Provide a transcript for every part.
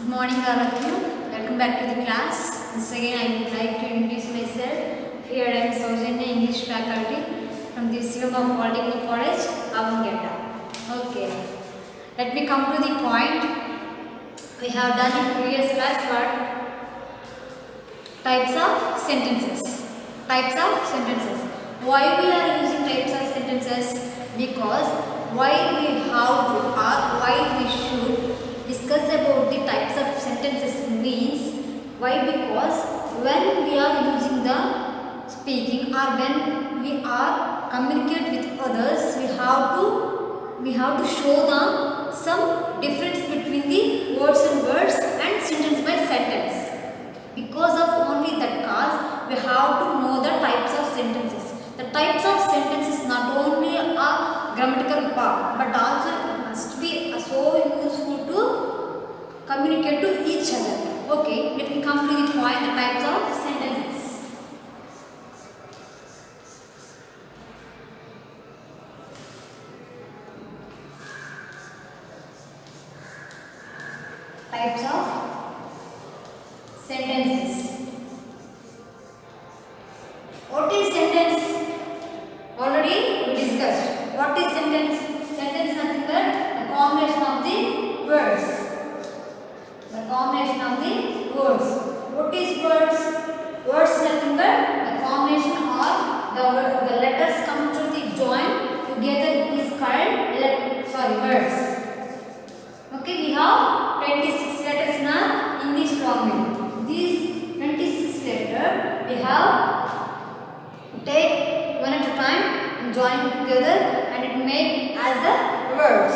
Good morning, all of you. Welcome back to the class. Once again, I would like to introduce myself. Here I am Saujanya, English faculty from the Sivamma Polytechnic College, Avangetta. Okay, let me come to the point. We have done in previous class what? Types of sentences. Types of sentences. Why we are using types of sentences? Because why we have to or why we should discuss about the types of sentences means why, because when we are using the speaking or when we are communicate with others, we have to show the some difference between the words and sentence by sentence. Because of only that cause we have to know the types of sentences. The types of sentences not only a grammatical part but also must be so useful to communicate to each other. Okay, let me come to the point, the types of sentences. Types of sentences. What is sentence? Already we discussed. What is sentence? Sentence nothing but the combination of the words. The combination of the words. What is words? Words nothing but the combination or the letters come to the join together is called words. Okay, we have 26 letters in our English language. These 26 letters we have take one at a time and join together and it make as the words.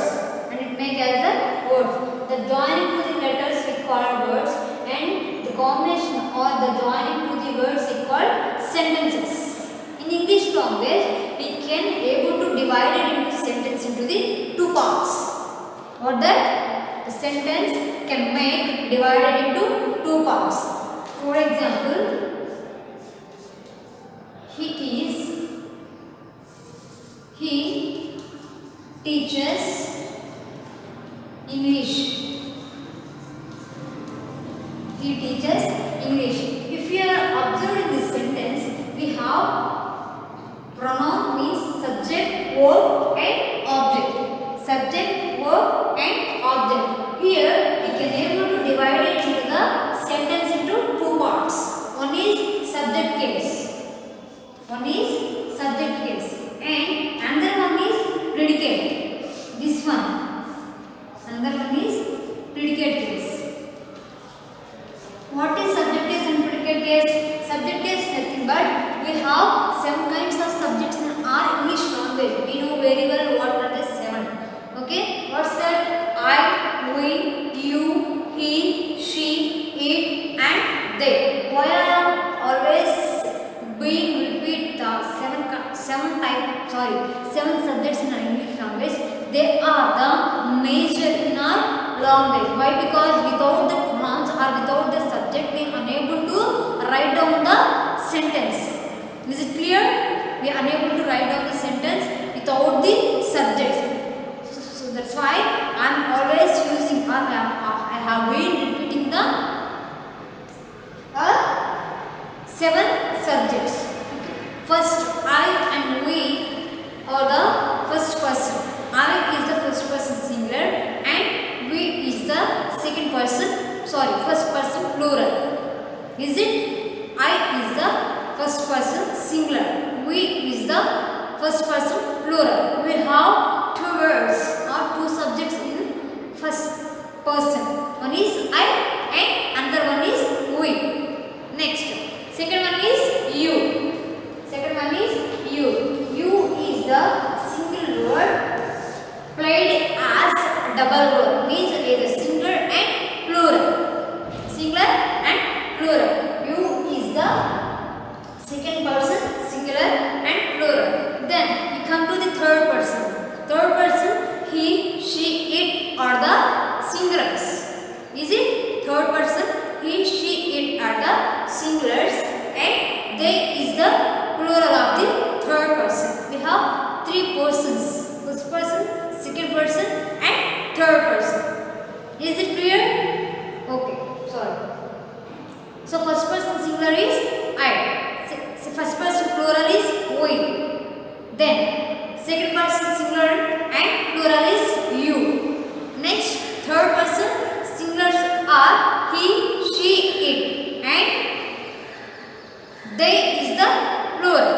The joining to the letters we call words and the combination or the joining to the words we call sentences. In English language we can able to divide it into sentence into the two parts. What that? The sentence can make divided into two parts. For example, he teaches English. He teaches English. If you are observing this sentence, we have pronoun means subject, verb and object. Subject, verb and object. Here we can able to divide it into the sentence into two parts. One is subject case. And another one is predicate. This one. Another one is predicate case. What is subject case and predicate case? Subject case nothing but we have 7 kinds of subjects in our English language. We know very well what are the 7. Okay? What's that? I, we, you, he, she, it and they. Why I am always being repeat the 7 subjects in our English language? They are the major in our language. Why? Because without the pronouns or without the subject we are unable to write down the sentence. Is it clear? We are unable to write down the sentence without the subjects. So that's why I am always using or I have been repeating the 7 subjects. Okay. First, I and we are the first person. I is the first person singular and we is the first person plural. Is it? I is the first person singular. We is the first person plural. We have 2 words or 2 subjects in first person. One is I and another one is we. Next, second one is you. You is the single word played as double word, means either singular and plural. You is the second person singular and plural. Then we come to the third person. He, she, it are the singulars. Is it? Third person, he, she, it are the singulars and they is the plural of the third person. We have 3 persons. First person, second person and third person. Is it clear? Okay. singular is I. First person plural is we. Then second person singular and plural is you. Next third person singulars are he, she, it, and they is the plural.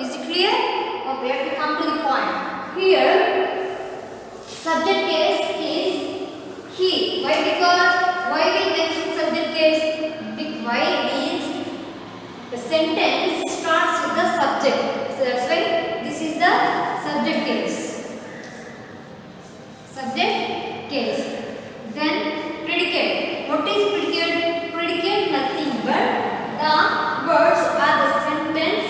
Is it clear? Okay, let me come to the point. Here subject case is he. Why? Because why we mention subject case? Why means the sentence starts with the subject. So that's why this is the subject case. Subject case. Then predicate. What is predicate? Predicate nothing but the words are the sentence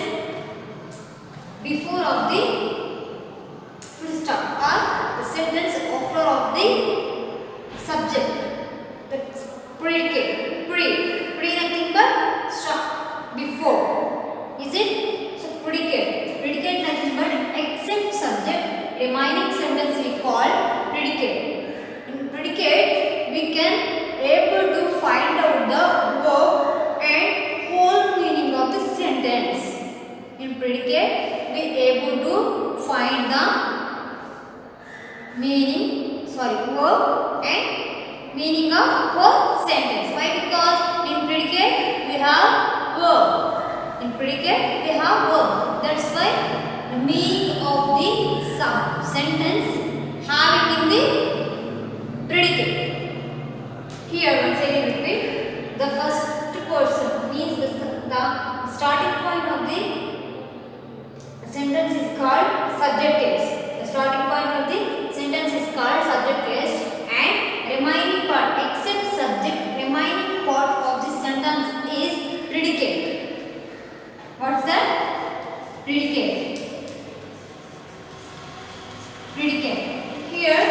before of the full stop or the sentence after of the subject. That's predicate. Pre nothing but stop before. Is it? So predicate. Predicate nothing but except subject. Remaining sentence we call predicate. In predicate we can able to find out the verb and whole meaning of the sentence. In predicate we able to find the verb and meaning of whole sentence. Why? Because in predicate we have verb. In predicate we have verb. That's why the meaning of the sentence having in the predicate. Here once again repeat. The first person means the starting point of the sentence is called subject case. The starting point of the sentence is called subject case, and remaining part except subject, remaining part of the sentence is predicate. What's that? Predicate. Predicate. Here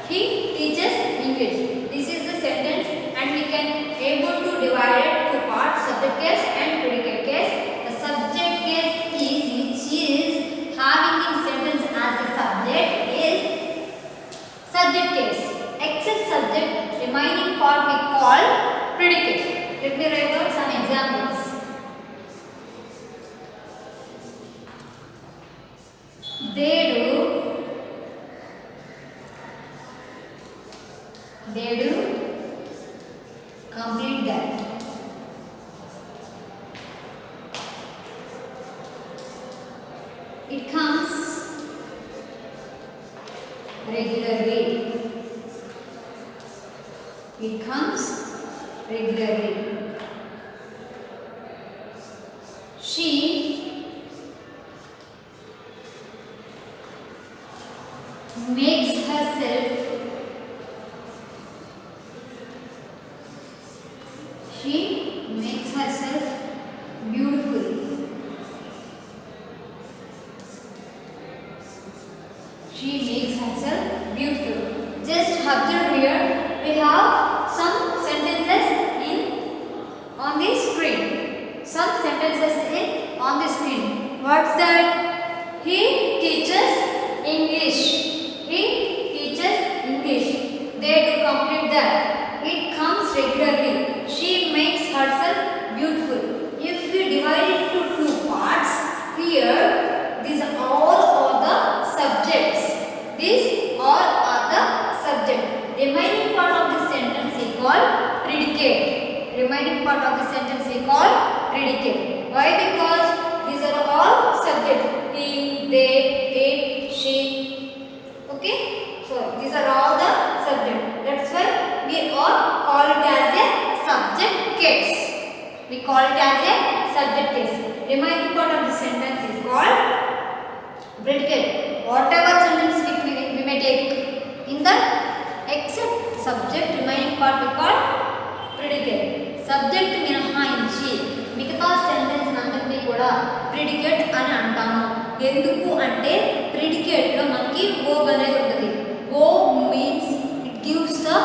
he teaches English. This is the sentence, and we can able to divide it to parts: subject case and predicate case. The subject case is which is having in sentence as a subject is subject case. Except subject, remaining part we call predicate. Let me write down some examples. They do complete that. It comes regularly. It comes regularly. She makes herself beautiful. She makes herself beautiful. Just observe here, we have some sentences on the screen. Some sentences on the screen. What's that? He teaches English. He teaches English. They do complete that. It comes regularly. She makes herself beautiful. If we divide it into two parts, here these all are the subjects. These all are the subject. Remaining part of the sentence we call predicate. Remaining part of the sentence we call predicate. Why? Because these are all subjects. He, they, it, she. Okay? So these are all the subjects. That's why we all call it as a subject case. We call it as a subject case. Remaining part of the sentence is called predicate. Whatever sentence we may take in the except subject, remaining part we call predicate. Subject మినహాయించి మిగతా sentence అంతటిని కూడా predicate అని అంటాము. ఎందుకు అంటే predicate లో మనకి verb అనేది ఉంటుంది. Verb means it gives the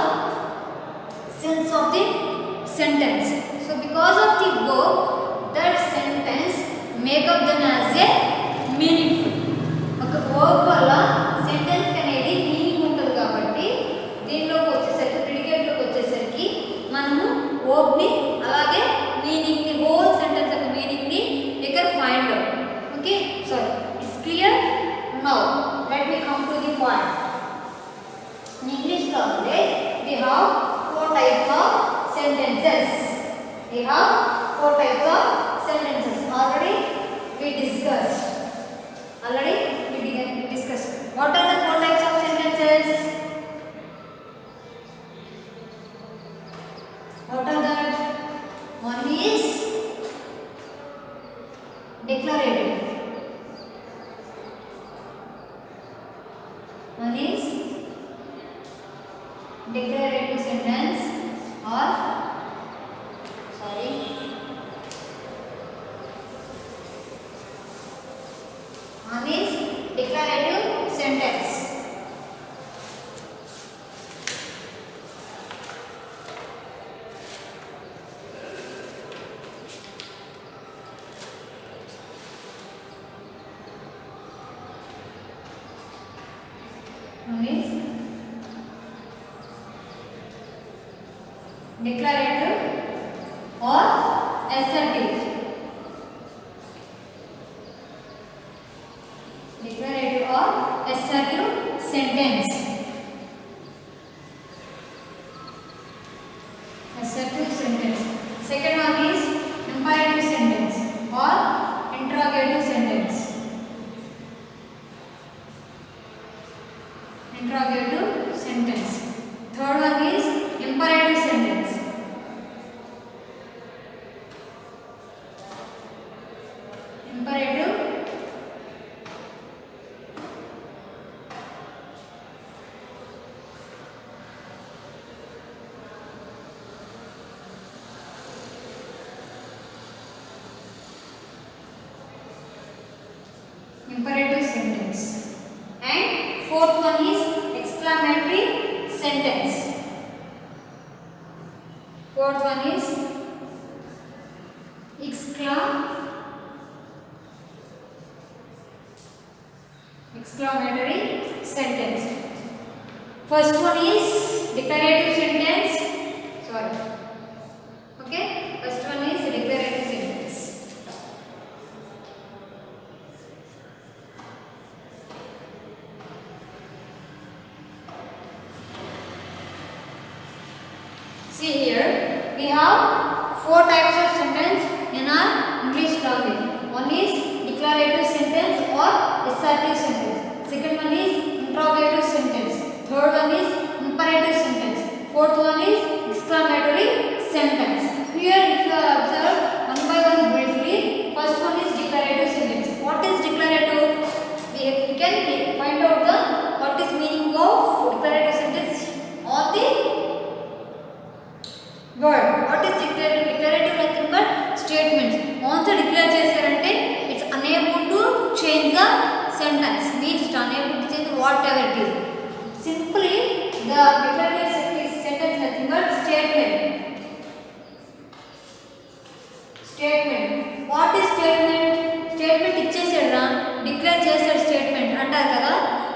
sense of the sentence. So because of the verb, that sentence make up them as a meaningful. ఒక verb వల్ల sentence అనేది మీనింగ్ ఉంటుంది కాబట్టి దీనిలోకి వచ్చేసరికి predicate లోకి వచ్చేసరికి మనము verb ని అలాగే meaning ని whole sentence language, we have four types of sentences. We have four types of sentences. Already we discussed. What are the four types of sentences? What are that? One is declarative. One is declarative sentence or one is declarative sentence. One is declarative or assertive. Declarative or assertive sentence. Assertive sentence. Second one is imperative sentence or interrogative sentence. Interrogative sentence. Third one is imperative sentence. Imperative imperative sentence. And fourth one is exclamatory sentence. Fourth one is exclamatory sentence. First one is declarative sentence. Okay, first one is declarative sentence. See here, we have four types of sentence in our English language. One is declarative sentence or assertive sentence. Second one is interrogative sentence. Third one is imperative sentence. Fourth one is exclamatory sentence. Here, if you observe one by one briefly, first one is declarative sentence. What is declarative? We can find out the what is meaning of declarative sentence on the word. What is declarative? Declarative nothing but statements. Once declare chesarante, it's unable to change the sentence. Means it's unable to change whatever it is. Simply, the declarative sentence nothing but statement. Statement. What is statement? Statement ఇచ్చేసాడు declare చేశాడు statement అంటారు కదా.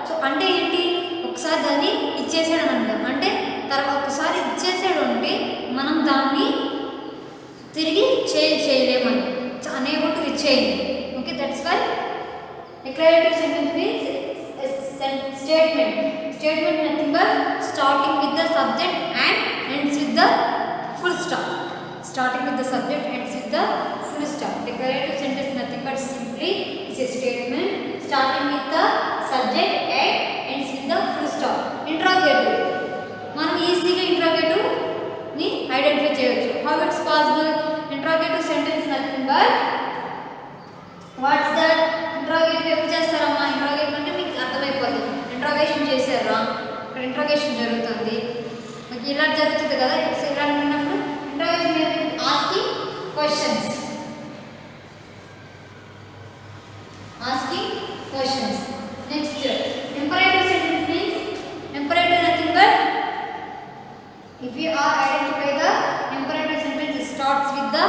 So అంటే ఏంటి, ఒకసారి దాన్ని ఇచ్చేసాడు అని అంటాం. అంటే తర్వాత ఒకసారి ఇచ్చేసాడు అంటే మనం దాన్ని తిరిగి చేంజ్ చేయలేమని, unable to change. Okay, that's why declarative sentence means statement. Statement nothing but starting with the subject and ends with the full stop. Starting with the subject, ends with the full stop. Declarative sentence nothing but simply is a statement starting with the subject and ends with the full stop. Interrogative. మనం ఈజీగా interrogative ని identify చేయొచ్చు. How it's possible? Interrogative sentence nothing but what's that? Interrogative ఎప్పుడు చేస్తారమ్మా? Interrogative అంటే మీకు అర్థమైపోతుంది. Interrogation చేశారా, ఇక్కడ ఇంట్రాగేషన్ జరుగుతుంది, మీకు ఇలా జరుగుతుంది కదా. ఇలా ఉన్నప్పుడు interrogation asking questions. Asking questions. Next imperative sentence means imperative nothing but if you are identify the imperative sentence, it starts with the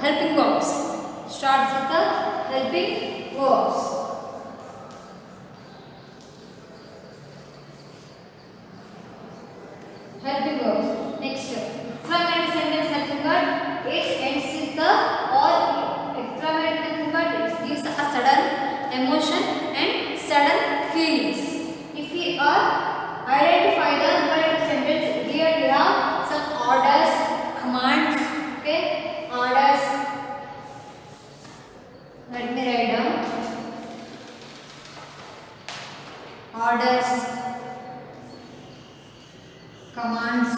helping verbs. Starts with the helping verbs. Helping verbs. Next, exclamatory sentence nothing but it ends with the or exclamatory nothing but it gives a sudden emotion and sudden feelings. If we are identify the imperative commands,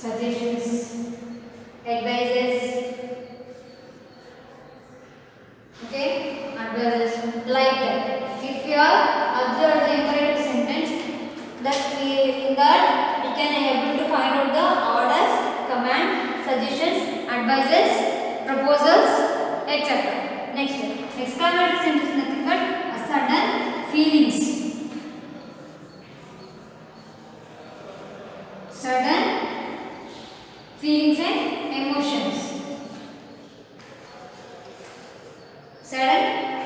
suggestions, advices, okay, advices, like that. If you are observed the imperative sentence, that in that we can able to find out the orders, command, suggestions, advices, proposals, etc. Next, exclamatory sentence nothing but sudden feelings, sudden feelings and emotions, sudden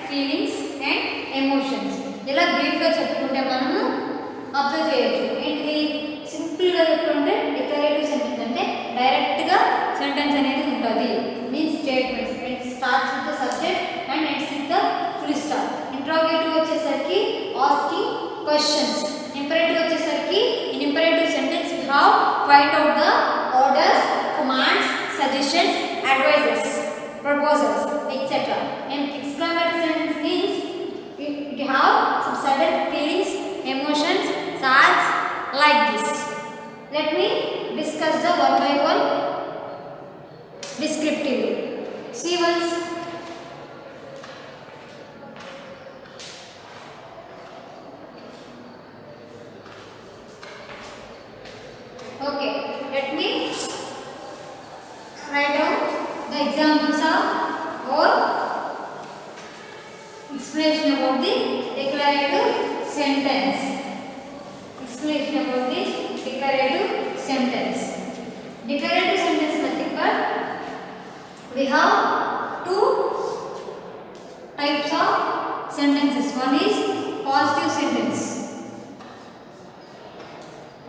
feelings and emotions. ఇలా brief గా చెప్పుకుంటే మనము observe చేయొచ్చు. ఏంటి simple గా చెప్పుకుంటే declarative sentence అంటే direct గా సెంటెన్స్ అనేది ఉంటుంది. Means statements, it starts with the subject and ends with the full stop. Interrogative వచ్చేసరికి ఆస్కింగ్ క్వశ్చన్స్. ఇంపరేటివ్ వచ్చేసరికి in imperative sentence we have find out the orders, commands, suggestions, advices, proposals, etc. And exclamatory sentence means it have some sudden feelings, emotions, thoughts like this. Let me discuss the one by one descriptively. See once. Okay, let me write down the examples of or explanation about the declarative sentence. Explanation about the declarative sentence. Declarative sentence nothing but we have two types of sentences. One is positive sentence.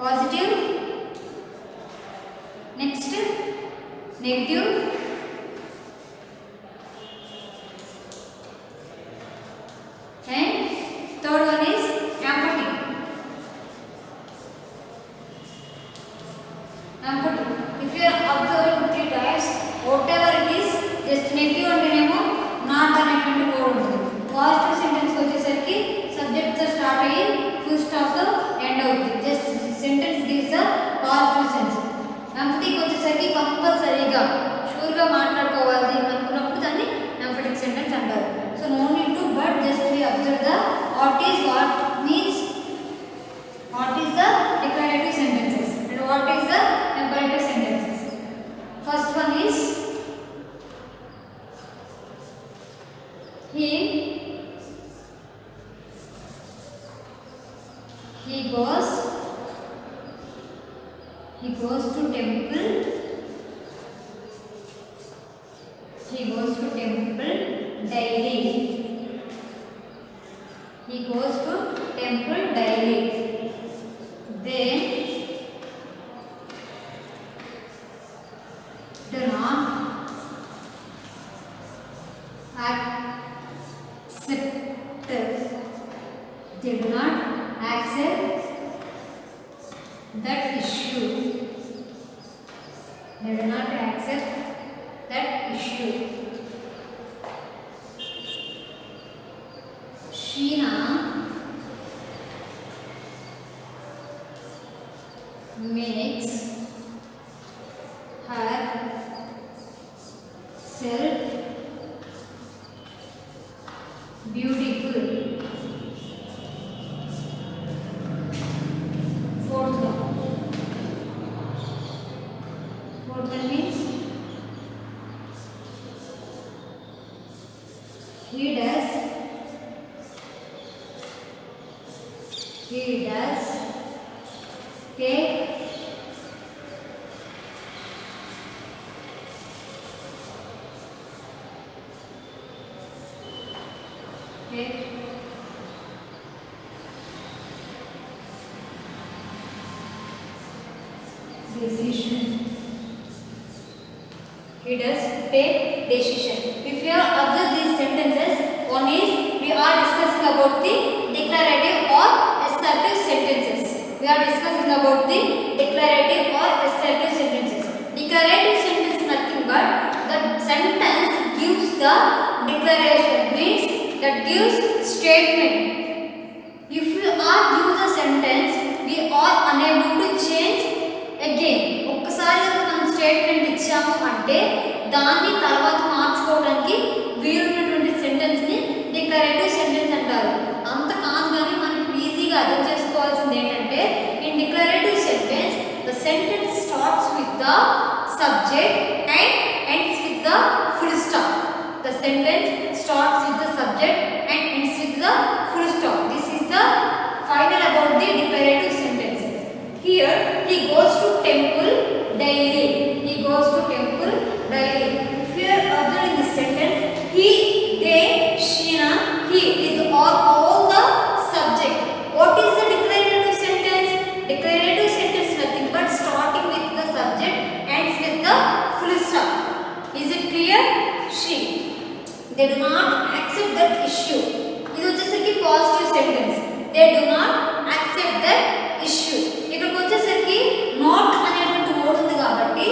Positive. Next, negative. And third one is emphatic. Emphatic. If you are observing three types, whatever it is, just negative and nemo, not అనేటువంటి word ఉంటుంది. Positive sentence వచ్చేసరికి subject తో start అయ్యి full stop తో end అవుతుంది. Just sentence gives the positive sense. Emphatic వచ్చేసరికి కంపల్సరీగా sure గా మాట్లాడుకోవాలి అనుకున్నప్పుడు దాన్ని emphatic sentence అంటారు. So no need to but just we observe the what means, what is the declarative sentences and what is the imperative sentences. First one is he goes to temple. He goes to temple daily. He goes to temple daily. Then do not accept. They do not accept that issue. They do not accept that issue. Sheena makes herself beautiful. Fourth one means he does take decision. He does take decision. If you observe these sentences, one is we are discussing about the declarative or assertive sentences. We are discussing about the declarative or assertive sentences. Declarative sentence nothing but the sentence gives the declaration, means that gives statement. If you are use a sentence, we are unable to change again. ఒక్కసారి మనం statement ఇచ్చాము అంటే దాన్ని తర్వాత మార్చుకోవడానికి వీలున్నటువంటి sentence ని declarative sentence అంటారు. అంత కాదు కానీ మనం ఈజీగా అర్థం చేసుకోవాల్సింది ఏంటంటే in declarative sentence the sentence starts with the subject and ends with the full stop. The sentence starts with the subject and ends with the full stop. This is the final about the declarative sentence. Here he goes to temple daily. He goes to temple daily. If you are observing this sentence, he, they, Sheena, he is all the subject. What is the declarative sentence? Declarative sentence nothing but starting with the subject, ends with the full stop. Is it clear? She, they do not accept that issue. ఇది వచ్చేసరికి positive sentence. they do not accept that issue. ఇక్కడికి వచ్చేసరికి not అనేటువంటి word ఉంది కాబట్టి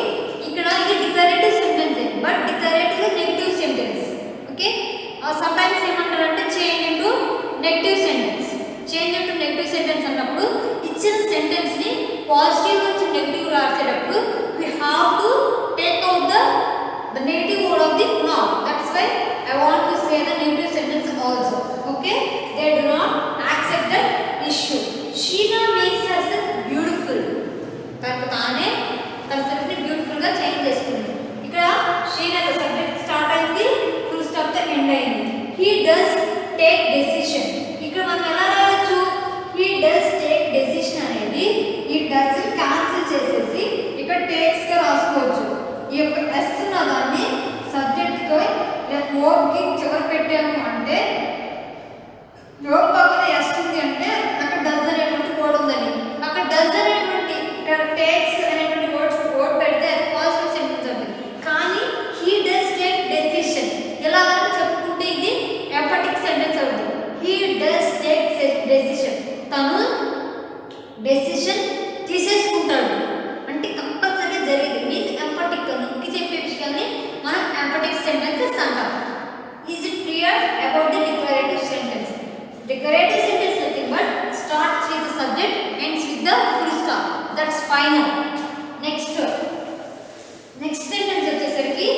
ఇక్కడ ఇది declarative sentence but declarative negative sentence. Okay, some times ఏమంటారంటే change into negative sentence. Change into negative sentence అన్నప్పుడు ఇచ్చిన సెంటెన్స్ ని పాజిటివ్ నుంచి నెగటివ్ రాసేటప్పుడు we have to take out the negative word of the not. That's why I want to say the negative sentence also. Okay, they do not accept that issue. Sheena makes herself beautiful. తానే తన self ని beautiful గా change చేసుకుంది. ఇక్కడ Sheena తో subject start అయింది, full stop తో end అయింది. He does take decision. ఇక్కడ మనం ఎలా రాయొచ్చు? He does take decision అనేది he does క్యాన్సిల్ చేసేసి ఇక్కడ టేక్స్ గా రాసుకోవచ్చు. ఈ యొక్క ఎస్ ఉన్న దాన్ని సబ్జెక్ట్ తో వర్బ్ కి చివరి పెట్టాము అంటే వర్బ్ పక్కన ఎస్ ఉంది అంటే అక్కడ డస్ అనేటువంటి వర్డ్ ఉందని, అక్కడ డస్ అనేటువంటి ఇక్కడ టేక్స్ అనేటువంటి వర్డ్ పెడితే అది పాజిటివ్ సెంటెన్స్ అవుతుంది. కానీ హీ డస్ టేక్ డెసిషన్ ఎలాగంటే చెప్పుకుంటే ఇది ఎంఫటిక్ సెంటెన్స్ అవుతుంది. హీ డస్ టేక్ డెసిషన్, తను డెసిషన్ తీసేసుకుంటాడు అంటే కంపల్సరీ జరిగింది. మీన్స్ ఎంఫటిక్ నొక్కి చెప్పే విషయాన్ని మనం ఎంఫటిక్ సెంటెన్సెస్ అంటాం. Is it clear about the declarative sentence? Declarative sentence nothing but starts with the subject, ends with the full stop. That's final. Next sentence వచ్చేసరికి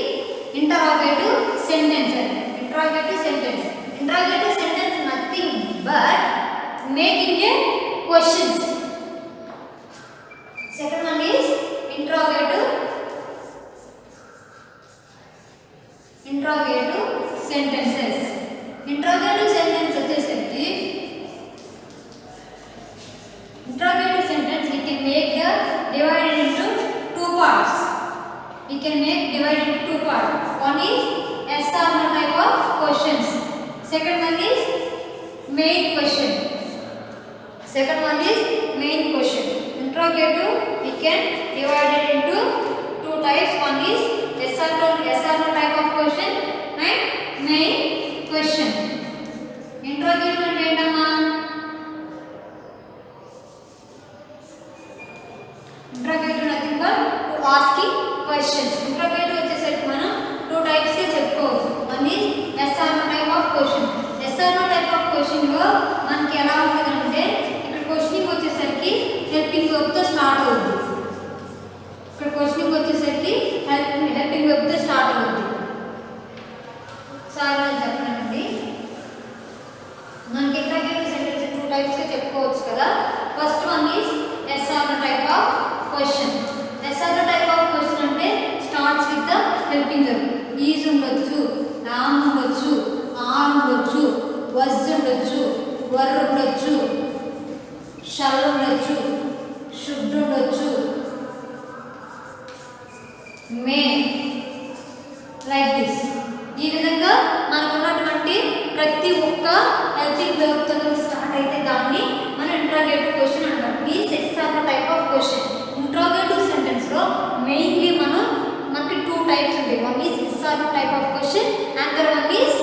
interrogative sentence. Interrogative sentence. Interrogative sentence nothing but making a questions. Second one is interrogative sentences. Interrogative sentence వచ్చేసరికి interrogative sentence we can make the divided into two parts. We can make divided into two parts. One is yes or no type of questions. Second one is main question. Second one is main question. Interrogative we can divide it into two types. One is yes or no type of question and main question. Interrogative అంటే ఏంటమ్మా? Interrogative nothing but to asking questions. Interrogative వచ్చేసరికి మనం two types గా చెప్పుకోవచ్చు. One is yes or no type of question. Yes or no type of question లో మనకి ఎలా ఉంటుందంటే ఇక్కడ క్వశ్చనింగ్ వచ్చేసరికి హెల్పింగ్ వర్బ్ తో స్టార్ట్ అవుతుంది. ఇక్కడ క్వశ్చనింగ్ వచ్చేసరికి హెల్పింగ్ వర్బ్ తో స్టార్ట్ అవుతుంది. సార్ నేను చెప్పనండి, మనకి ఇంటరాగేటివ్ సెంటెన్స్ టూ టైప్స్ గా చెప్పుకోవచ్చు కదా. First one is yes or no type of question. Yes or no type of question అంటే starts with the helping verb. Is ఉండొచ్చు, యామ్ ఉండొచ్చు, ఆర్ ఉండొచ్చు, వజ్ ఉండొచ్చు, వర్ ఉండొచ్చు, షల్ ఉండొచ్చు, షుడ్ ఉండొచ్చు, మే, లైక్ దిస్. ఈ విధంగా మనకు ఉన్నటువంటి ప్రతి ఒక్క హెల్పింగ్ వర్బ్ తో స్టార్ట్ అయితే దాన్ని మనం ఇంటరాగేటివ్ క్వశ్చన్ అంటాం. Means yes or no type of question. Interrogative sentence లో మెయిన్లీ మనకి టూ టైప్స్ ఉంటాయి. One is yes or no type of question and other one is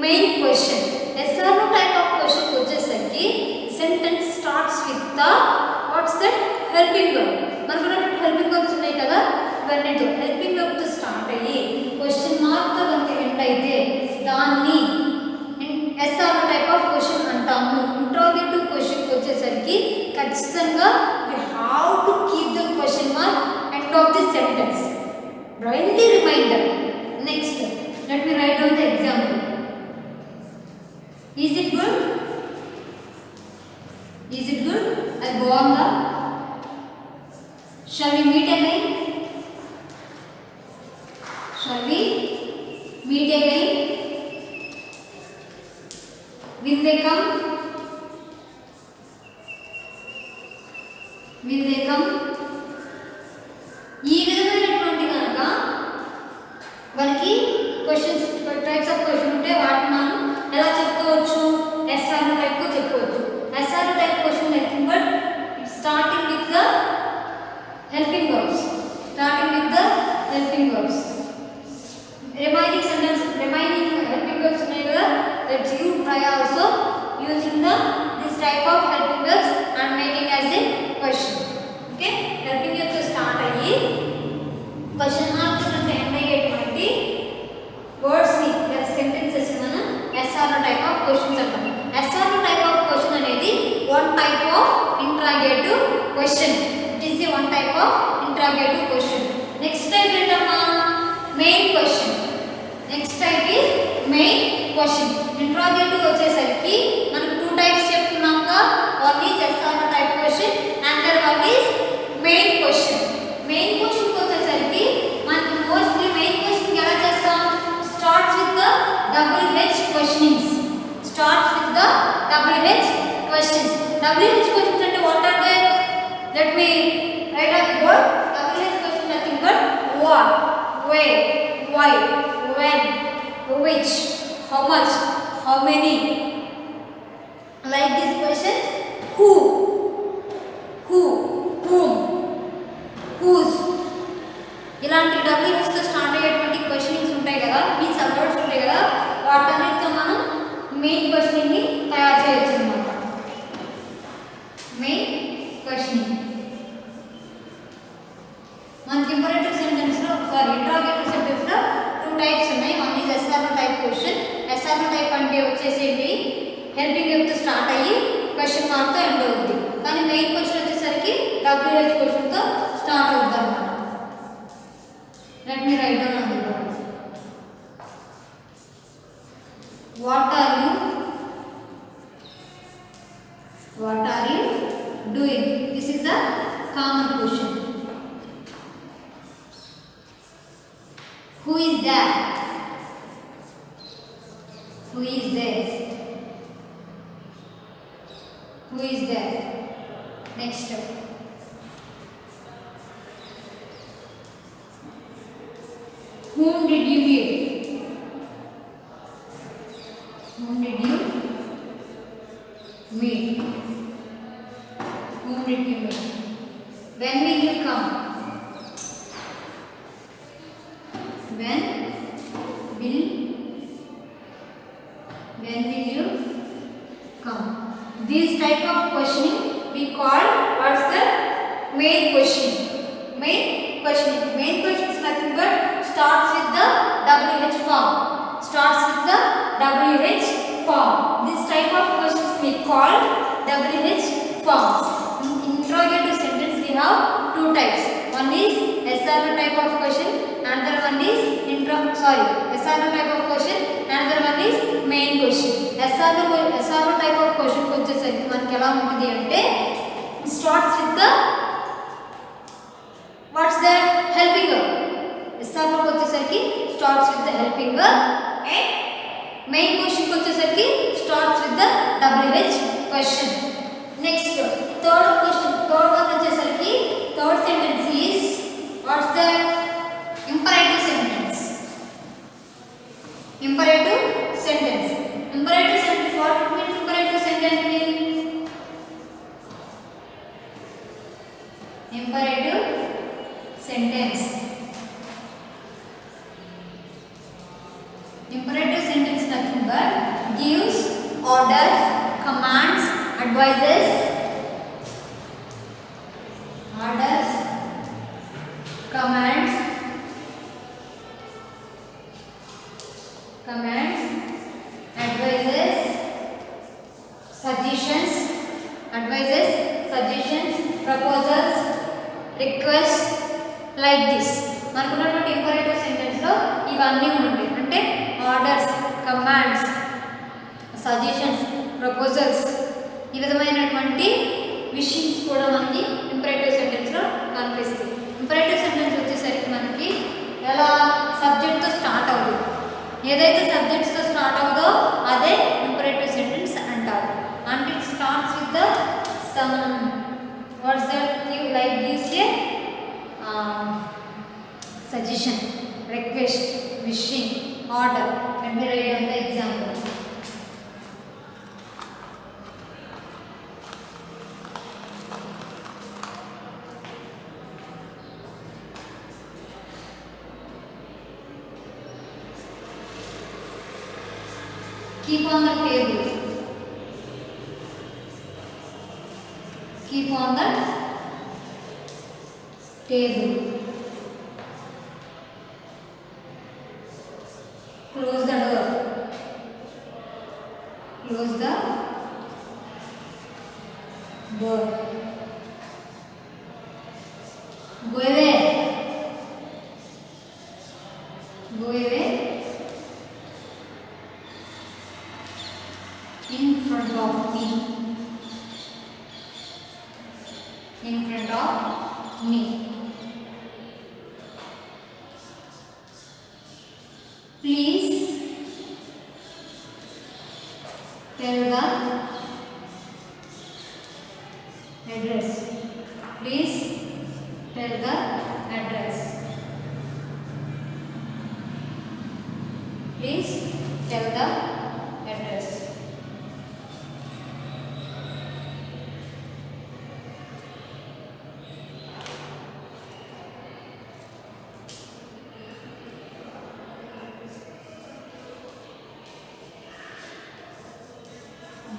main question. Yes or no type of question వచ్చేసరికి sentence starts with the what's that helping verb. మనకు ఉన్నటువంటి helping verbs ఉన్నాయి కదా, ఇవన్నీ helping verb తో start అయ్యి question mark తో కనుక ఎండ్ అయితే only reminder. Next, let me write down the example. Is it good? Is it good? I go on the. Shall we meet again? Shall we meet again? Will they come? Will they come? ఈ విధమైనటువంటి కనుక మనకి questions types of question ఉంటే వాటిని మనం ఎలా చెప్పుకోవచ్చు? SR type చెప్పుకోవచ్చు. SR type question nothing but starting with the helping verbs. Starting with the helping verbs. Remaining sentence remaining helping verbs ఉన్నాయి కదా, let's you try also using the this type of helping verbs and making as a question. Okay, helping verbs start అయ్యి question marks అంటే end అయ్యేటువంటి words ని లేదా sentences మనం SR type of questions అంటాం. SR type of question అనేది one type of interrogative question. It is the one type of interrogative question. Next type ఏంటమ్మా? Main question. Next type is main question. Interrogative వచ్చేసరికి మనకు two types చెప్పుకున్నాక, one is SR type question and other one is main question. Main question వచ్చేసరికి మనకి mostly main question ఎలా చేస్తాం? Starts with the WH questionings. Starts with the WH questions. WH questions అంటే what are they? Let me write on the board. WH question nothing but what, where, why, when, which, how much, how many. Like these questions, who, whom, whose. ఇలాంటి WH తో start అయ్యేటువంటి questionings ఉంటాయి కదా, means words ఉంటాయి కదా, వాటన్నిటితో మనం main questioning ని తయారు చేయొచ్చు అన్నమాట. మెయిన్ క్వశ్చనింగ్ మనకి ఇంపరేటివ్ సెంటెన్స్ లో ఇంట్రాగేటివ్ సెంటెన్స్ లో టూ టైప్స్ ఉన్నాయి. One is SR type question. SR type అంటే వచ్చేసేది హెల్పింగ్ వర్బ్ తో స్టార్ట్ అయ్యి క్వశ్చన్ మార్క్ తో ఎండ్ అవుతుంది. కానీ మెయిన్ క్వశ్చన్ వచ్చేసరికి WH క్వశ్చన్ తో స్టార్ట్ అవుతుంది అన్నమాట. Let me write down on the board. What are you? What are you doing? This is the common question. Who is there? Who is there? Who is there? Next step. Whom did you meet? Whom did you meet? Whom did you meet? When will you come? When will you come? These type of questioning we call what's the main question. Main questioning. Main question is nothing but starts with the WH form. Starts with the WH form. This type of questions we call WH forms. In interrogative sentence we have two types. One is SR type of question. Another one is SR type of question. Another one is main question. SR type of question వచ్చేసరికి మనకి ఎలా ఉంటుంది అంటే starts with the what's that helping verb. SR వచ్చేసరికి starts with the helping verb and main question వచ్చేసరికి starts with the WH question. Next third one వచ్చేసరికి third sentence is what's the imperative sentence. Imperative sentence. Imperative sentence, what means imperative sentence means? Imperative sentence. Imperative sentence nothing but gives orders, commands, advises, orders, commands, advises, suggestions, proposals, requests, like this. మనకున్నటువంటి imperative suggestions, proposals ఈ విధమైనటువంటి విషయన్స్ కూడా మనకి imperative సెంటెన్స్లో కనిపిస్తాయి. Imperative sentence వచ్చేసరికి మనకి ఎలా సబ్జెక్ట్తో start అవుతుంది. ఏదైతే సబ్జెక్ట్స్తో స్టార్ట్ అవుతుందో అదే ఇంపరేటివ్ సెంటెన్స్ అంటారు. And it starts with the sum words that give like gives a suggestion, request, wishing, order. Let me write down the example. Keep on the table. Keep on the table. Close the door. Close the door. Go away. Go away. In front of me. In front of me. Please tell the address. Please tell the address. Please tell the address.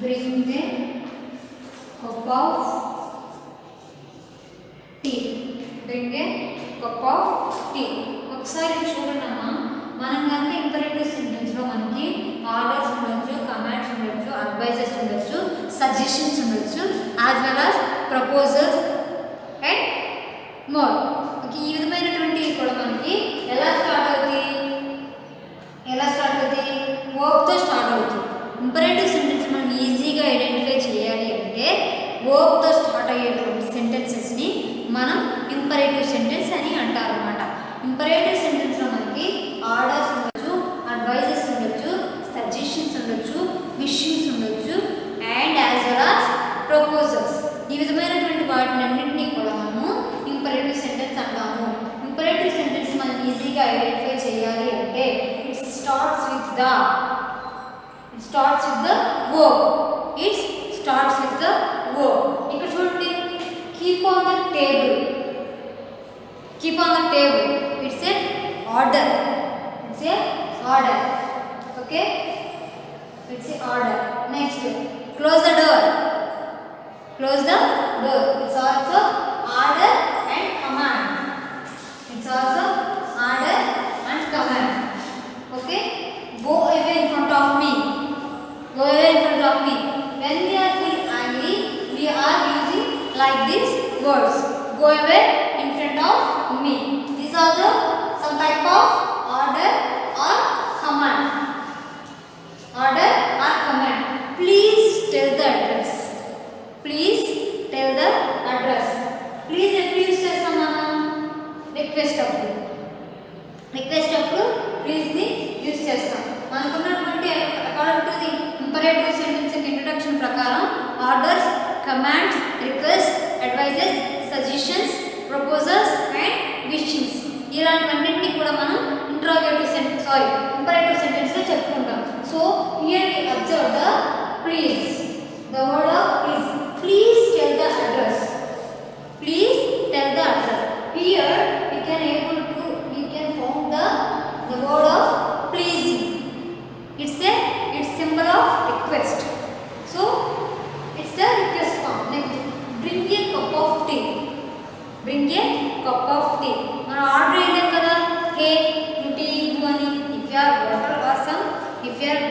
Bring a cup of tea. Bring a cup of tea. ఒకసారి చూడండమ్మా, మనం కనుక imperative సెంటెన్స్లో మనకి orders ఉండొచ్చు, commands ఉండొచ్చు, advises ఉండొచ్చు, suggestions ఉండొచ్చు, as well as proposals and more. ఈ విధమైనటువంటివి కూడా మనకి ఎలా స్టార్ట్ అవుతుంది? వర్బ్తో స్టార్ట్ అవుతుంది. ఇంపరేటివ్ సెంటెన్స్ మనం ఈజీగా ఐడెంటిఫై చేయాలి అంటే వర్బ్తో స్టార్ట్ అయ్యేటువంటి సెంటెన్సెస్ని మనం ఇంపరేటివ్ సెంటెన్స్ అని అంటారు అన్నమాట. ఇంపరేటివ్ సెంటెన్స్లో మనకి ఆర్డర్స్ ఉండొచ్చు, అడ్వైజెస్ ఉండొచ్చు, సజెషన్స్ ఉండొచ్చు, విషింగ్స్ ఉండొచ్చు and as well as proposals. ఈ విధమైనటువంటి వాటినన్నింటినీ కూడా మనము ఇంపరేటివ్ సెంటెన్స్ అంటాము. ఇంపరేటివ్ సెంటెన్స్ మనం ఈజీగా ఐడెంటిఫై చేయాలి అంటే it starts with the verb. It starts with the verb. ఇక్కడ చూడండి, keep on the table. Keep on the table. It's a order. It's a order. Okay? It's a order. Next, close the door. Close the door. It's also order and command. It's also order and command. Okay? Go away in front of me. Go away in front of me. When we are feeling angry, we are using like these words. Go away in front of me. These are the some type of order or command. Order or command. Please tell the address. Please tell the address. Please use చేస్తామన్నా request అప్పుడు. Request అప్పుడు please ని use చేస్తాం. మనకున్నటువంటి according to the imperative sentence introduction ప్రకారం orders, commands, request, advises, suggestions, proposals and wishings ఇలాంటివన్నింటినీ కూడా మనం ఇంపరేటివ్ సెంటెన్స్లో చెప్పుకుంటాం. So here we observe the please, the word of please. Please tell the address. Please tell the address. Here we can found the word of pleasing. It's symbol of request. So it's a request form. Next, bring a cup of tea. Bring a cup of tea. Mana order cheyalem kada, hey you tea ivu ani. If you are water or some, if you are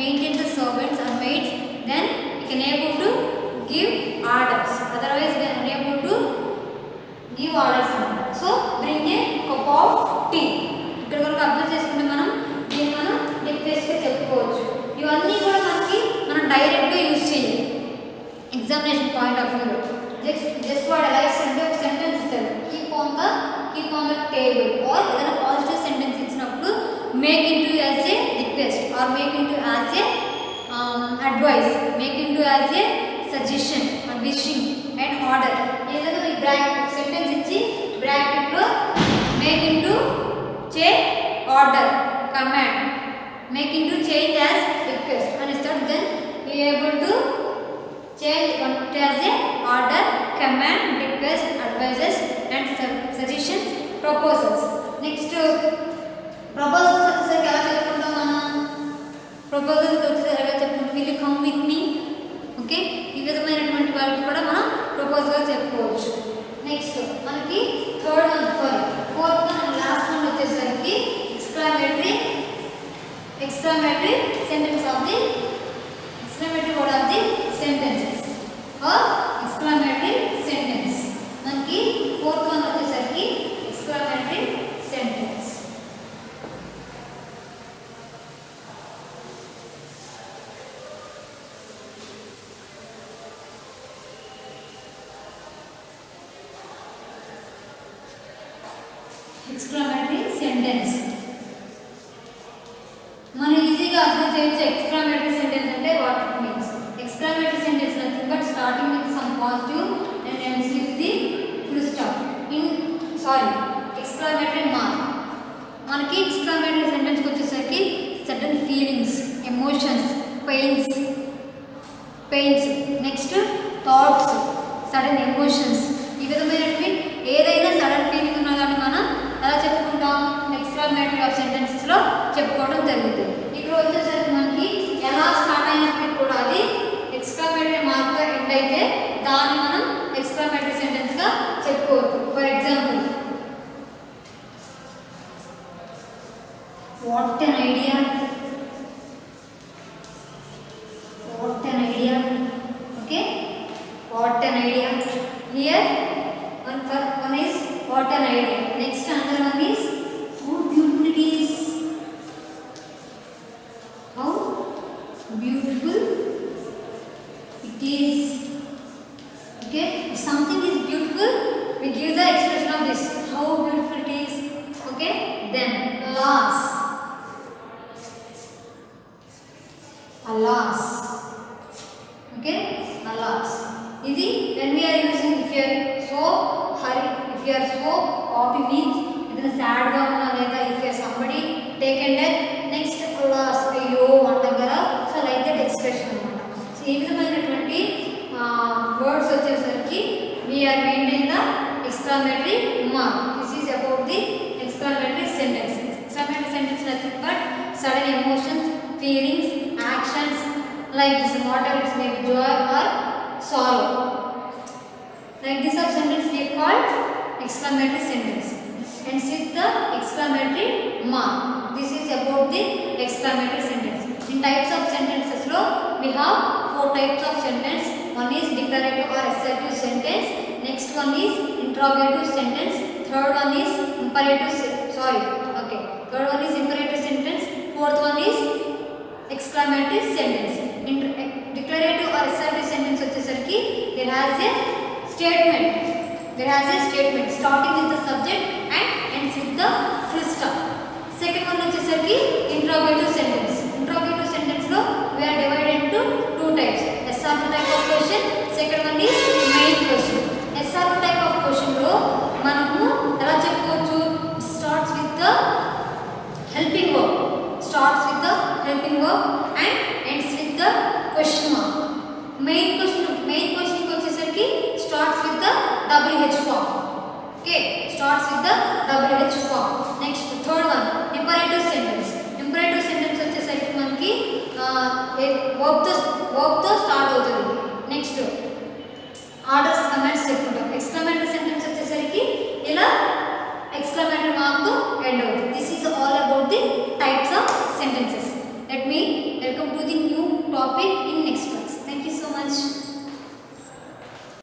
maintain the servants or maids, then you can able to give orders. Otherwise they are unable to give orders. So bring a cup of tea. ఇక్కడ కనుక observe చేసుకుంటే మనం దీన్ని request గా చెప్పుకోవచ్చు. ఇవన్నీ కూడా మనకి or make into as a advice, make into as a suggestion or wishing and order. ఏదైనా మీ బ్రాకెట్ సెంటెన్స్ ఇచ్చి బ్రాకెట్ లో make into change order command, make into change as request and start, then we able to change one as a order command request advices and suggestions proposals. Next proposals వచ్చేసరికి ఎలా చెప్పుకుంటాం మనం? Proposals వచ్చేసరికి ఎలా చెప్పుకుంటాం? will you come with me? Okay, ఈ విధమైనటువంటి వాటికి కూడా మనం ప్రపోజల్ చెప్పుకోవచ్చు. నెక్స్ట్ మనకి third one fourth one last one వచ్చేసరికి exclamatory sentence of the exclamatory word of the sentences or exclamatory sentence. మనకి ఫోర్త్ వన్ వచ్చేసరికి exclamatory sentence. exclamatory sentence మనం ఈజీగా అర్థం చేయొచ్చు. exclamatory sentence అంటే what it means. exclamatory sentence nothing but starting with some positive and ends with the full stop. exclamatory mark. మనకి exclamatory sentence వచ్చేసరికి certain feelings, emotions, pains, next thoughts, sudden emotions, ఈ విధమైనవి ఏదైనా sudden feeling ఉన్నా కానీ మనం ఎలా చెప్పుకుంటాం? Exclamatory of sentences లో చెప్పుకోవడం జరుగుతుంది. ఇక్కడ వచ్చేసరికి మనకి ఎలా స్టార్ట్ అయినప్పటికీ కూడా అది ఎక్స్క్లమేటరీ మార్క్ తో ఎండ్ అయితే దాన్ని మనం ఎక్స్క్లమేటరీ సెంటెన్స్ గా చెప్పుకోవచ్చు. For example, what an idea, what an idea, okay, what an idea. Here one is what an idea. Next another one is how beautiful it is, how beautiful it is. Okay, if something is beautiful we give the expression of this, how beautiful it is. Okay, then alas, okay, alas. ఇది when we are using, if you are so hurry, if you are so happy means ఏదైనా sad గా ఉన్నా, లేదా if you are somebody taken death, next alas, అయ్యో అంటాం కదా. So like that expression అన్నమాట. So ఈ విధమైనటువంటి వర్డ్స్ వచ్చేసరికి we are maintaining the exclamatory mark. This is about the exclamatory sentence. Exclamatory sentence nothing but sudden emotions, feelings, actions like this, whatever it may be, joy or sorrow, like this of sentence we call exclamatory sentence, ends with the exclamatory mark. This is about the exclamatory sentence. In types of sentences lo we have four types of sentence. One is declarative or assertive sentence, next one is interrogative sentence, third one is imperative third one is imperative sentence, fourth one is exclamatory sentence. Declarative or assertive sentence వచ్చేసరికి there has a statement starting with the subject and ends with the full stop. Second one వచ్చేసరికి interrogative sentence. Interrogative sentence లో we are divided into two types, yes or no type of question, second one is main question. yes or no type of question లో మనము ఎలా చెప్పుకోవచ్చు? starts with the helping verb and ends with the question mark. Main question వచ్చేసరికి starts with the WH form. Okay, starts with the WH form. Next third one, imperative sentence వచ్చేసరికి మనకి verb తో start అవుతుంది. Next orders commands చెప్పుకుంటాం. Exclamatory sentence వచ్చేసరికి ఇలా exclamatory mark తో end